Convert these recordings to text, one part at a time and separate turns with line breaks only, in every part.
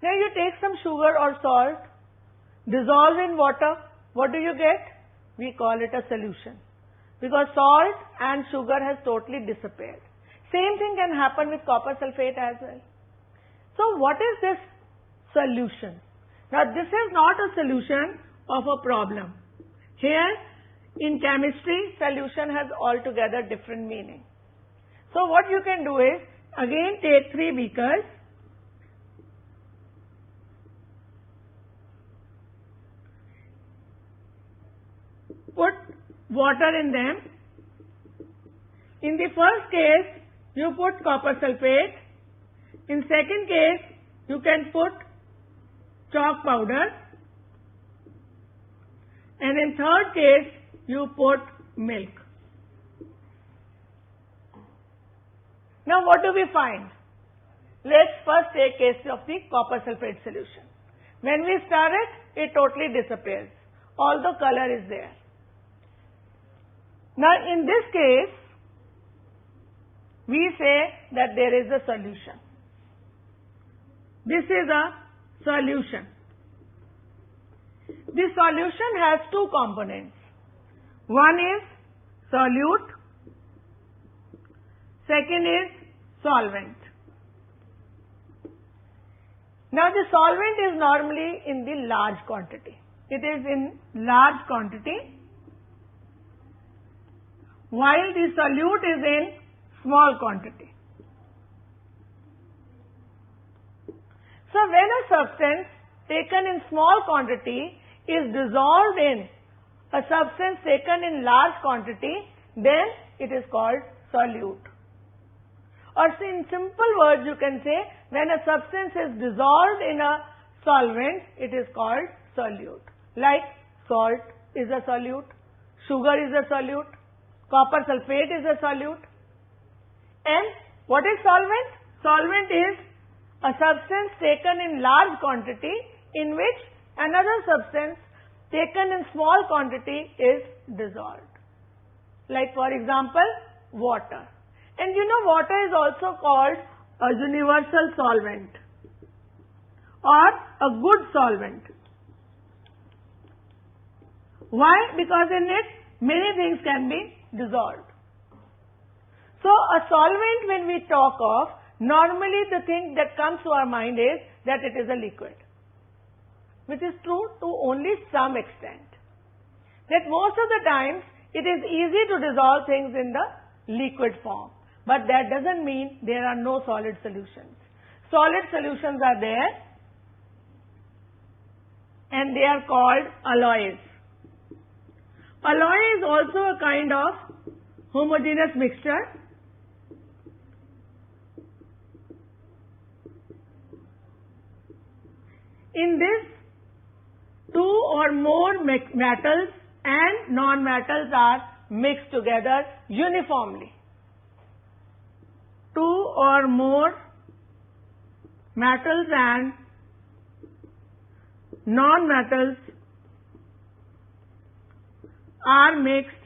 Now you take some sugar or salt, dissolve in water. What do you get? We call it a solution, because salt and sugar has totally disappeared. Same thing can happen with copper sulfate as well. So what is this solution? Now this is not a solution of a problem. Here in chemistry, solution has altogether different meaning. So what you can do is, again take 3 beakers, put water in them. In the first case, you put copper sulfate. In second case, you can put chalk powder. And in third case, you put milk. Now what do we find? Let's first take case of the copper sulfate solution. When we stir it, it totally disappears. All the color is there. Now in this case, we say that there is a solution. This is a solution. The solution has 2 components. One is solute, second is solvent. Now the solvent is normally in the large quantity. It is in large quantity, while the solute is in small quantity. So when a substance taken in small quantity is dissolved in a substance taken in large quantity, then it is called solute. Or in simple words you can say, when a substance is dissolved in a solvent, it is called solute. Like salt is a solute, sugar is a solute, copper sulfate is a solute. And what is solvent? Solvent is a substance taken in large quantity in which another substance taken in small quantity is dissolved. Like for example, water. And you know, water is also called a universal solvent or a good solvent. Why? Because in it many things can be dissolved. So a solvent, when we talk of, normally the thing that comes to our mind is that it is a liquid, which is true to only some extent. That most of the times it is easy to dissolve things in the liquid form, but that doesn't mean there are no solid solutions. Solid solutions are there, and they are called alloys. Alloy is also a kind of homogeneous mixture. In this, 2 or more metals and non-metals are mixed together uniformly. 2 or more metals and non-metals are mixed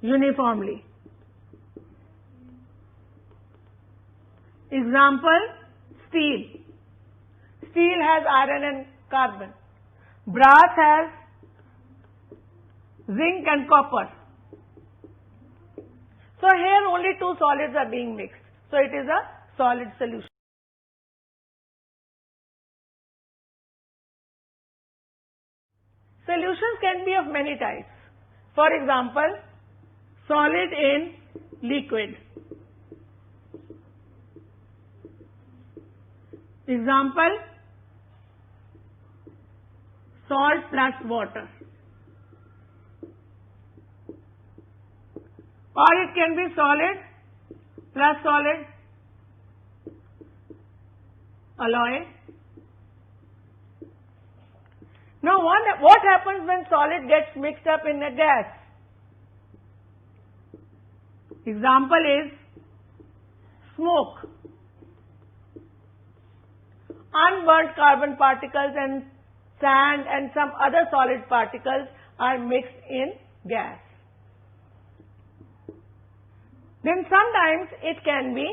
uniformly. Example, steel. Steel has iron and carbon. Brass has zinc and copper. So here only 2 solids are being mixed. So it is a solid solution. Solutions can be of many types. For example, solid in liquid. Example, salt plus water. Or it can be solid plus solid, alloy. Now what happens when solid gets mixed up in a gas? Example is smoke. Unburnt carbon particles and sand and some other solid particles are mixed in gas. Then sometimes it can be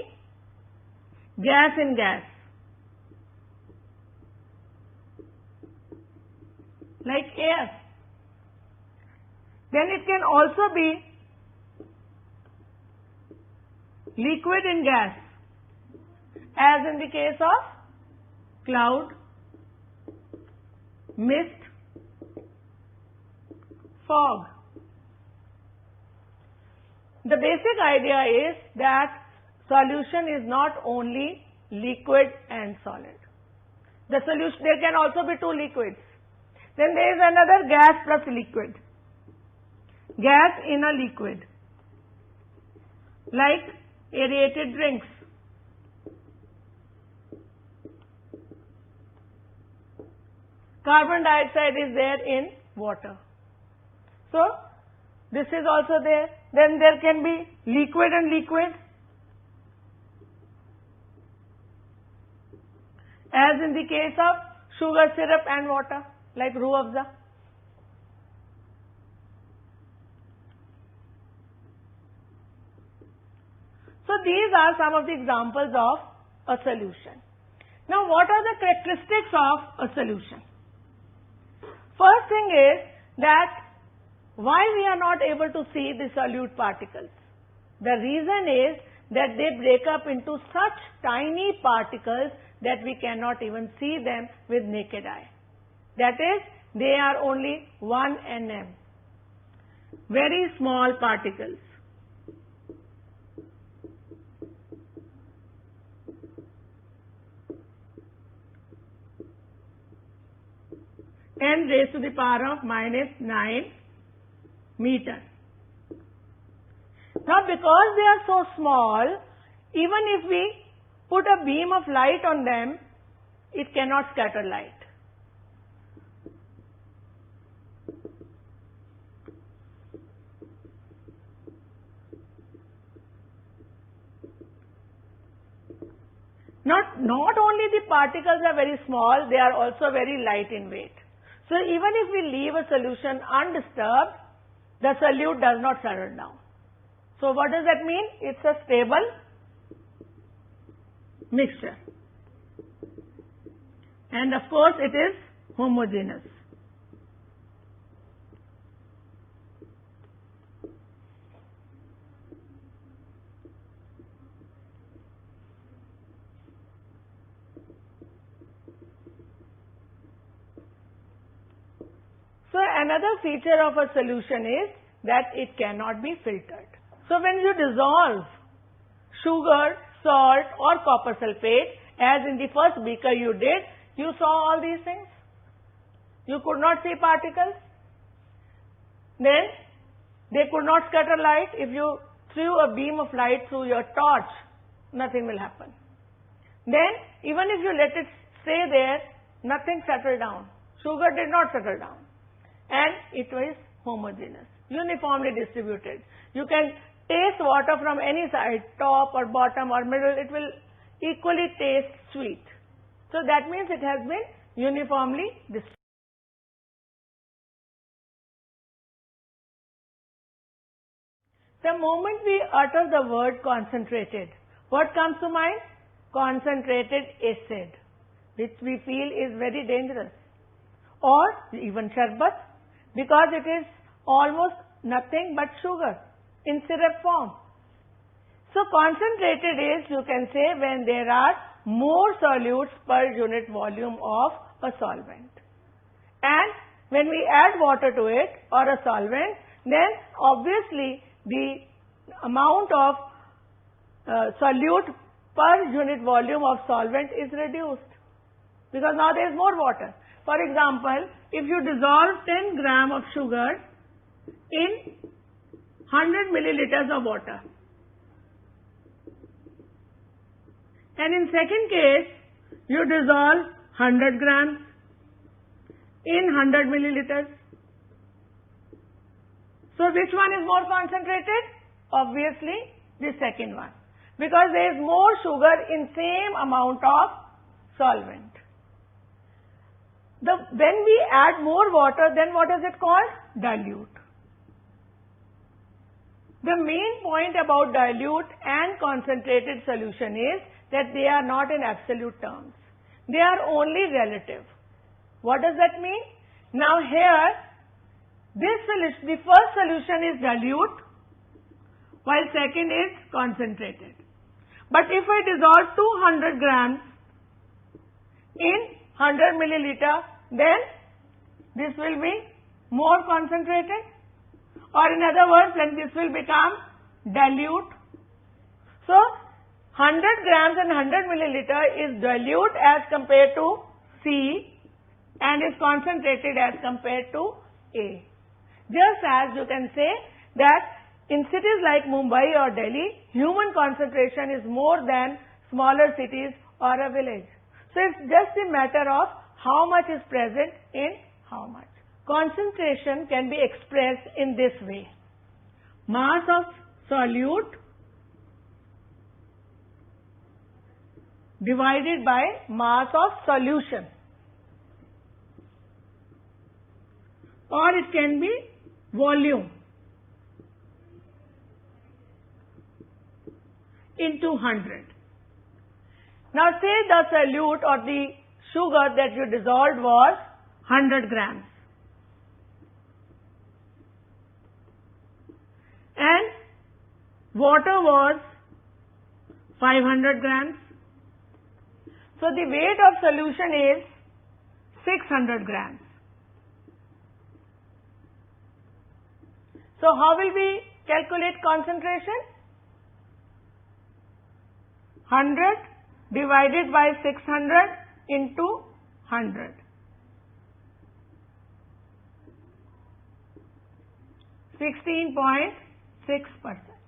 gas in gas. like air. Then it can also be liquid in gas, as in the case of cloud, mist, fog. The basic idea is that solution is not only liquid and solid. The solution, there can also be two liquids. Then there is another gas plus liquid. Gas in a liquid, like aerated drinks. Carbon dioxide is there in water. So, this is also there. Then there can be liquid and liquid, as in the case of sugar syrup and water, like Ruh Afza. So these are some of the examples of a solution. Now what are the characteristics of a solution? First thing is that why we are not able to see the solute particles? The reason is that they break up into such tiny particles that we cannot even see them with naked eye. That is, they are only 1 nm. Very small particles. N raised to the power of -9 meter. Now because they are so small, even if we put a beam of light on them, it cannot scatter light. Not only the particles are very small, they are also very light in weight. So even if we leave a solution undisturbed, the solute does not settle down. So what does that mean? It's a stable mixture. And of course it is homogeneous. So another feature of a solution is that it cannot be filtered. So when you dissolve sugar, salt or copper sulfate, as in the first beaker you did, you saw all these things. You could not see particles. Then they could not scatter light. If you threw a beam of light through your torch, nothing will happen. Then even if you let it stay there, nothing settled down. Sugar did not settle down. And it was homogeneous, uniformly distributed. You can taste water from any side, top or bottom or middle, it will equally taste sweet. So that means it has been uniformly distributed. The moment we utter the word concentrated, what comes to mind? Concentrated acid, which we feel is very dangerous. Or even sharbat, because it is almost nothing but sugar in syrup form. So concentrated is, you can say, when there are more solutes per unit volume of a solvent. And when we add water to it or a solvent, then obviously the amount of solute per unit volume of solvent is reduced, because now there is more water. For example, if you dissolve 10 gram of sugar in 100 milliliters of water, and in second case, you dissolve 100 grams in 100 milliliters. So which one is more concentrated? Obviously, the second one, because there is more sugar in same amount of solvent. When we add more water, then what is it called? Dilute. The main point about dilute and concentrated solution is that they are not in absolute terms. They are only relative. What does that mean? Now here, the first solution is dilute, while second is concentrated. But if I dissolve 200 grams in 100 milliliter, then this will be more concentrated, or in other words, then this will become dilute. So 100 grams and 100 milliliter is dilute as compared to C and is concentrated as compared to A. Just as you can say that in cities like Mumbai or Delhi, human concentration is more than smaller cities or a village. So it's just a matter of how much is present in how much. Concentration can be expressed in this way. Mass of solute divided by mass of solution, or it can be volume into 100. Now say the solute or the sugar that you dissolved was 100 grams and water was 500 grams. So the weight of solution is 600 grams. So how will we calculate concentration? 100 divided by 600 into 100. 16.6%.